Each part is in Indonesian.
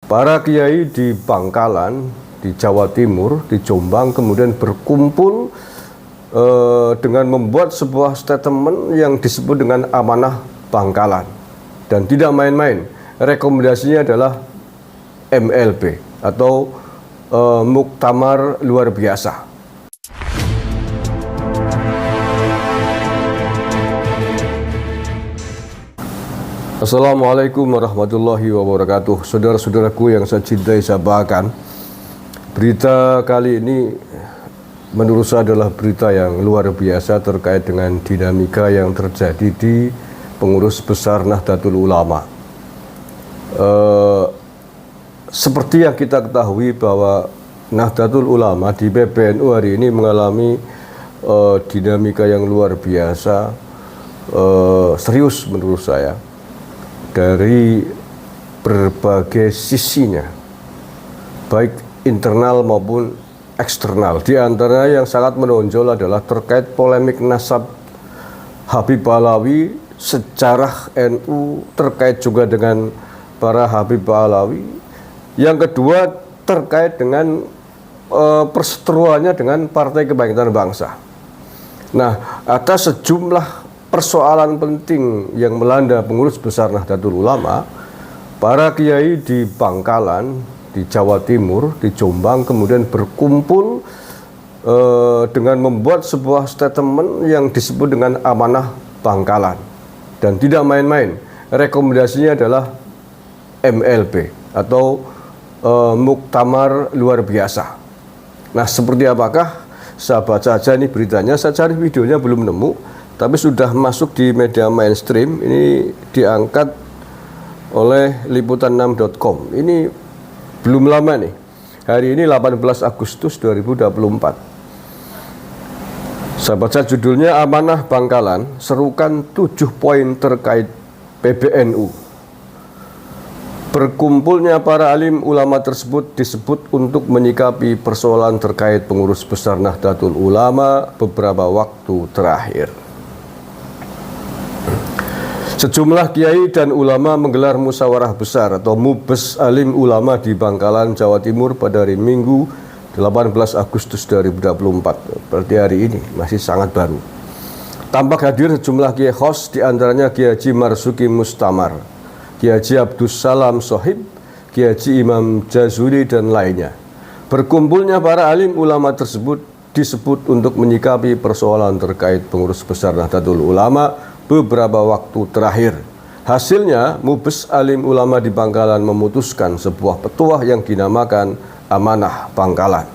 Para kiai di Bangkalan, di Jawa Timur, di Jombang kemudian berkumpul dengan membuat sebuah statement yang disebut dengan amanah Bangkalan. Dan tidak main-main, rekomendasinya adalah MLB atau Muktamar Luar Biasa. Assalamualaikum warahmatullahi wabarakatuh. Saudara-saudaraku yang saya cintai, saya banggakan, berita kali ini menurut saya adalah berita yang luar biasa terkait dengan dinamika yang terjadi di pengurus besar Nahdlatul Ulama. Seperti yang kita ketahui bahwa Nahdlatul Ulama di PBNU hari ini mengalami dinamika yang luar biasa, serius menurut saya, dari berbagai sisinya, baik internal maupun eksternal. Di antara yang sangat menonjol adalah terkait polemik nasab Habib Alawi, sejarah NU terkait juga dengan para Habib Alawi. Yang kedua terkait dengan perseteruannya dengan Partai Kebangkitan Bangsa. Nah, ada sejumlah persoalan penting yang melanda pengurus besar Nahdlatul Ulama. Para kiai di Bangkalan, di Jawa Timur, di Jombang kemudian berkumpul dengan membuat sebuah statement yang disebut dengan amanah Bangkalan. Dan tidak main-main, rekomendasinya adalah MLB atau Muktamar Luar Biasa. Nah, seperti apakah? Saya baca aja ini beritanya, saya cari videonya belum nemu, tapi sudah masuk di media mainstream. Ini diangkat oleh liputan6.com. Ini belum lama nih. Hari ini 18 Agustus 2024. Saya baca judulnya, Amanah Bangkalan, serukan 7 poin terkait PBNU. Berkumpulnya para alim ulama tersebut disebut untuk menyikapi persoalan terkait pengurus besar Nahdlatul Ulama beberapa waktu terakhir. Sejumlah kiai dan ulama menggelar musyawarah besar atau mubes alim ulama di Bangkalan, Jawa Timur pada hari Minggu 18 Agustus 2024. Berarti hari ini masih sangat baru. Tampak hadir sejumlah kiai khos, diantaranya Kiai Haji Marzuki Mustamar, Kiai Haji Abdus Salam Sohib, Kiai Haji Imam Jazuli dan lainnya. Berkumpulnya para alim ulama tersebut disebut untuk menyikapi persoalan terkait pengurus besar Nahdlatul Ulama beberapa waktu terakhir. Hasilnya, Mubes Alim Ulama di Bangkalan memutuskan sebuah petuah yang dinamakan Amanah Bangkalan.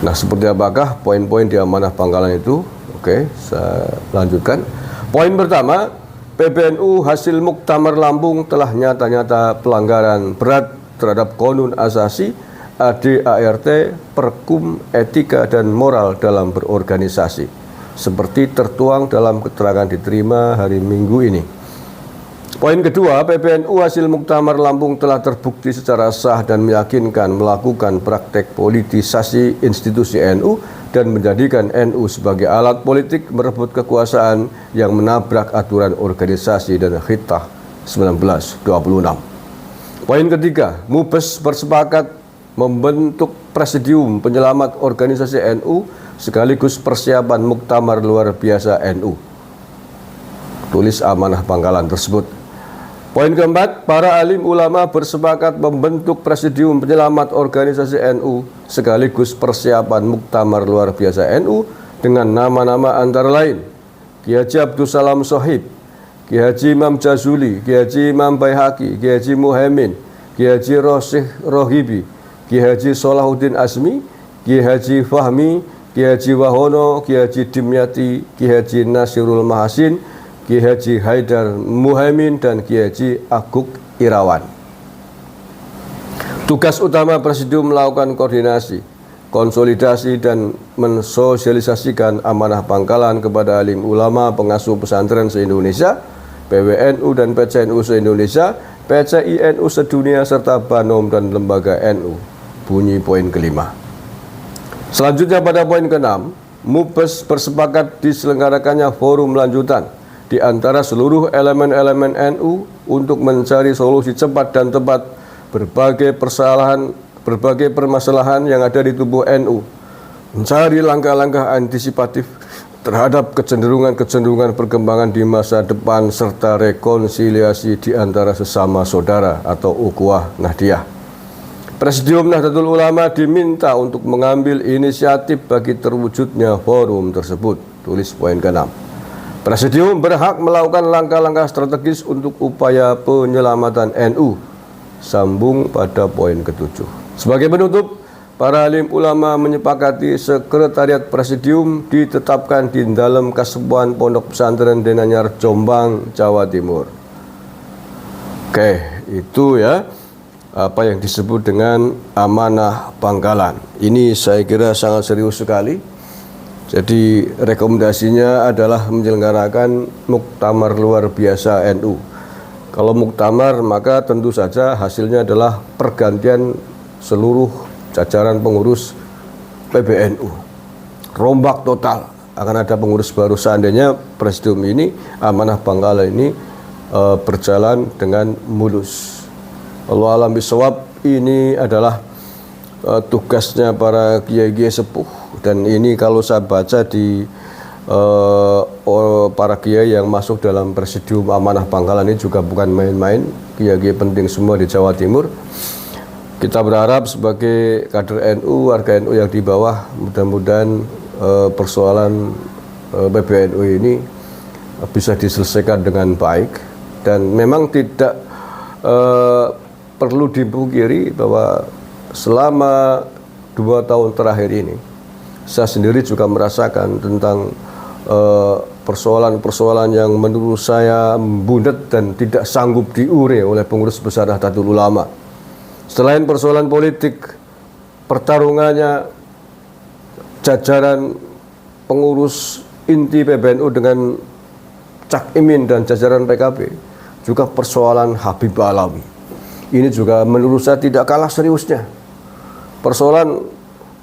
Nah, seperti apakah poin-poin di Amanah Bangkalan itu? Oke, saya lanjutkan. Poin pertama, PBNU hasil Muktamar Lampung telah nyata-nyata pelanggaran berat terhadap Qonun Asasi, ADART, Perkum, Etika dan Moral dalam berorganisasi, seperti tertuang dalam keterangan diterima hari Minggu ini. Poin kedua, PBNU hasil Muktamar Lampung telah terbukti secara sah dan meyakinkan melakukan praktek politisasi institusi NU dan menjadikan NU sebagai alat politik merebut kekuasaan yang menabrak aturan organisasi dan Khitah 1926. Poin ketiga, Mubes bersepakat membentuk Presidium Penyelamat Organisasi NU sekaligus persiapan Muktamar Luar Biasa NU. Tulis Amanah Bangkalan tersebut. Poin keempat, para alim ulama bersepakat membentuk Presidium Penyelamat Organisasi NU sekaligus persiapan Muktamar Luar Biasa NU dengan nama-nama antara lain Kiai Haji Abdus Salam Sohib, Kiai Haji Imam Jazuli, Kiai Haji Imam Baihaqi, Kiai Haji Muhaimin, Kiai Haji Rosyih Rohibi, Kiai Haji Solahuddin Asmi, Kiai Haji Fahmi, Kiai Haji Wahono, Kiai Haji Dimyati, Kiai Haji Nasirul Mahasin, Kiai Haji Haidar Muhaimin, dan Kiai Haji Aguk Irawan. Tugas utama Presidium melakukan koordinasi, konsolidasi, dan mensosialisasikan Amanah Bangkalan kepada alim ulama pengasuh pesantren se-Indonesia, PWNU dan PCNU se-Indonesia, PCINU sedunia, serta Banom dan lembaga NU. Bunyi poin kelima. Selanjutnya pada poin ke-6, Mubes bersepakat diselenggarakannya forum lanjutan di antara seluruh elemen-elemen NU untuk mencari solusi cepat dan tepat berbagai permasalahan yang ada di tubuh NU, mencari langkah-langkah antisipatif terhadap kecenderungan-kecenderungan perkembangan di masa depan serta rekonsiliasi di antara sesama saudara atau ukhuwah Nahdiyah. Presidium Nahdlatul Ulama diminta untuk mengambil inisiatif bagi terwujudnya forum tersebut. Tulis poin ke-6. Presidium berhak melakukan langkah-langkah strategis untuk upaya penyelamatan NU. Sambung pada poin ke-7. Sebagai penutup, para alim ulama menyepakati sekretariat presidium ditetapkan di dalam Kasepuhan Pondok Pesantren Denanyar, Jombang, Jawa Timur. Oke, itu ya apa yang disebut dengan amanah Bangkalan. Ini saya kira sangat serius sekali. Jadi rekomendasinya adalah menyelenggarakan muktamar luar biasa NU. Kalau muktamar maka tentu saja hasilnya adalah pergantian seluruh jajaran pengurus PBNU. Rombak total, akan ada pengurus baru seandainya presidium ini, amanah Bangkalan ini berjalan dengan mulus. Allah alam bisawab, ini adalah tugasnya para kiai-kiai sepuh, dan ini kalau saya baca di para kiai yang masuk dalam presidium amanah Bangkalan ini juga bukan main-main, kiai-kiai penting semua di Jawa Timur. Kita berharap sebagai kader NU, warga NU yang di bawah, mudah-mudahan persoalan PBNU ini bisa diselesaikan dengan baik. Dan memang tidak perlu dipungkiri bahwa selama 2 tahun terakhir ini saya sendiri juga merasakan tentang persoalan-persoalan yang menurut saya membunet dan tidak sanggup diure oleh pengurus besar Nahdlatul Ulama. Selain persoalan politik, pertarungannya jajaran pengurus inti PBNU dengan Cak Imin dan jajaran PKB, juga persoalan Habib Alawi. Ini juga menurut saya tidak kalah seriusnya. Persoalan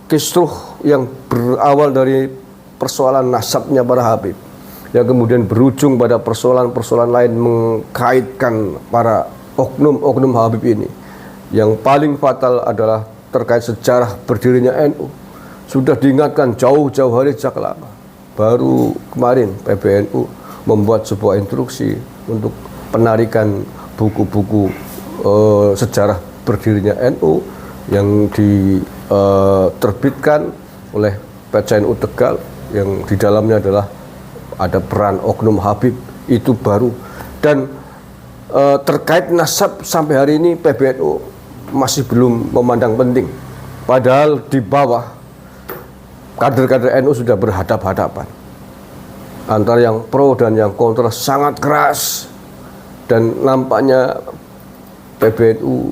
kisruh yang berawal dari persoalan nasabnya para Habib, yang kemudian berujung pada persoalan-persoalan lain mengkaitkan para oknum-oknum Habib ini. Yang paling fatal adalah terkait sejarah berdirinya NU. Sudah diingatkan jauh-jauh hari sejak lama. Baru kemarin PBNU membuat sebuah instruksi untuk penarikan buku-buku sejarah berdirinya NU yang diterbitkan oleh PCNU Tegal, yang di dalamnya adalah ada peran oknum Habib, itu baru. Dan terkait nasab sampai hari ini PBNU masih belum memandang penting, padahal di bawah kader-kader NU sudah berhadap-hadapan antara yang pro dan yang kontra sangat keras, dan nampaknya PBNU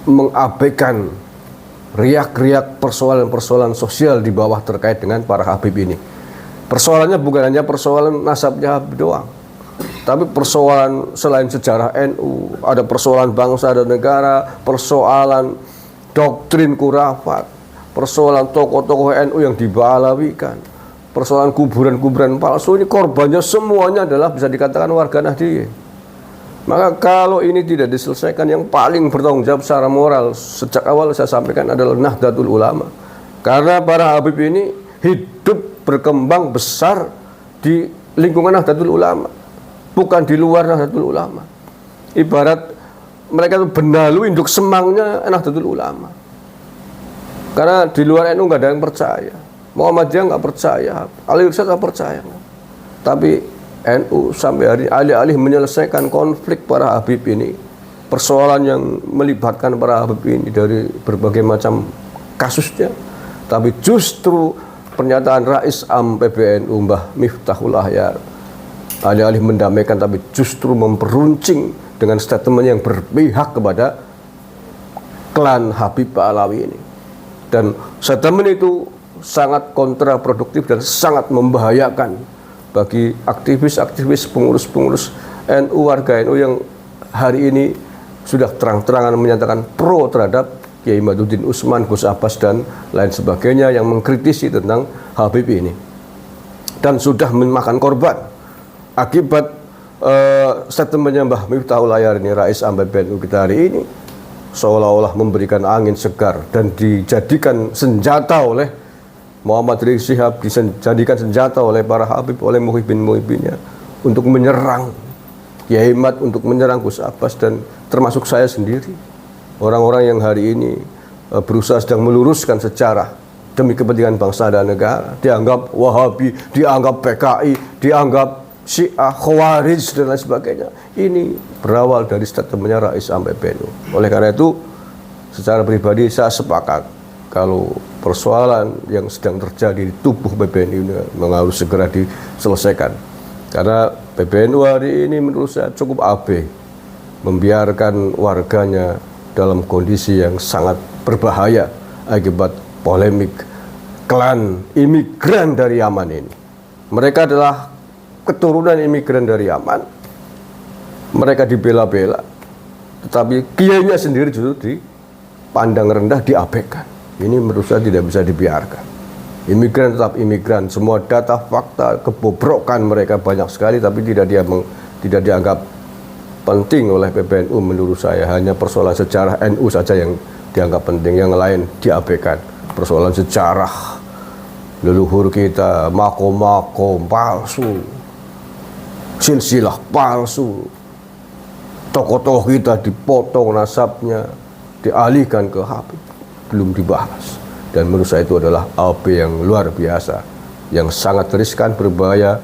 mengabaikan riak-riak persoalan-persoalan sosial di bawah terkait dengan para Habib ini. Persoalannya bukan hanya persoalan nasabnya Habib doang, tapi persoalan selain sejarah NU, ada persoalan bangsa dan negara, persoalan doktrin khurafat, persoalan tokoh-tokoh NU yang dibalawikan, persoalan kuburan-kuburan palsu. Ini korbannya semuanya adalah bisa dikatakan warga Nahdliyin. Maka kalau ini tidak diselesaikan, yang paling bertanggung jawab secara moral sejak awal saya sampaikan adalah Nahdlatul Ulama. Karena para Habib ini hidup berkembang besar di lingkungan Nahdlatul Ulama, bukan di luar Nahdlatul Ulama. Ibarat mereka itu benalu induk semangnya Nahdlatul Ulama. Karena di luar NU nggak ada yang percaya, Muhammadiyah nggak percaya, Ali Irsyad nggak percaya. Tapi NU sampai hari alih-alih menyelesaikan konflik para Habib ini, persoalan yang melibatkan para Habib ini dari berbagai macam kasusnya, tapi justru pernyataan Rais Am PBNU Mbah Miftahul Ahyar, alih-alih mendamaikan tapi justru memperuncing dengan statement yang berpihak kepada klan Habib Alawi ini. Dan statement itu sangat kontraproduktif dan sangat membahayakan bagi aktivis-aktivis, pengurus-pengurus NU, warga NU yang hari ini sudah terang-terangan menyatakan pro terhadap Kiai Maduddin Usman, Gus Abbas dan lain sebagainya yang mengkritisi tentang Habib ini, dan sudah memakan korban akibat statementnya Mbah Miftahul Ahyar ini, Rais Am PBNU kita hari ini. seolah-olah memberikan angin segar dan dijadikan senjata oleh Muhammad Rizik Syihab, dijadikan senjata oleh para Habib, oleh muhibbin-muhibbinnya untuk menyerang Kiai Mat, untuk menyerang Gus Abbas, dan termasuk saya sendiri. Orang-orang yang hari ini berusaha sedang meluruskan sejarah demi kepentingan bangsa dan negara, dianggap Wahabi, dianggap PKI, dianggap Syiah, Khawarij, dan lain sebagainya. Ini berawal dari statementnya Rais Am PBNU. Oleh karena itu, secara pribadi saya sepakat kalau persoalan yang sedang terjadi di tubuh PBNU ini harus segera diselesaikan. Karena PBNU hari ini menurut saya cukup abai, membiarkan warganya dalam kondisi yang sangat berbahaya akibat polemik klan imigran dari Yaman ini. Mereka adalah keturunan imigran dari Yaman. Mereka dibela-bela, tetapi kiainya sendiri justru dipandang rendah, diabaikan. Ini menurut saya tidak bisa dibiarkan. Imigran tetap imigran, semua data, fakta, kebobrokan mereka banyak sekali, tapi tidak dianggap penting oleh PBNU menurut saya. Hanya persoalan sejarah NU saja yang dianggap penting, yang lain diabaikan. Persoalan sejarah leluhur kita, makom-makom palsu, silsilah palsu, tokoh-tokoh kita dipotong nasabnya, dialihkan ke Habib, belum dibahas. Dan menurut saya itu adalah AB yang luar biasa, yang sangat riskan, berbahaya,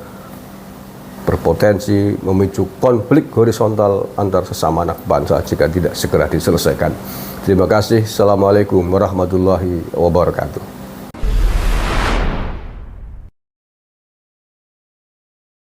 berpotensi memicu konflik horizontal antar sesama anak bangsa jika tidak segera diselesaikan. Terima kasih. Assalamualaikum warahmatullahi wabarakatuh.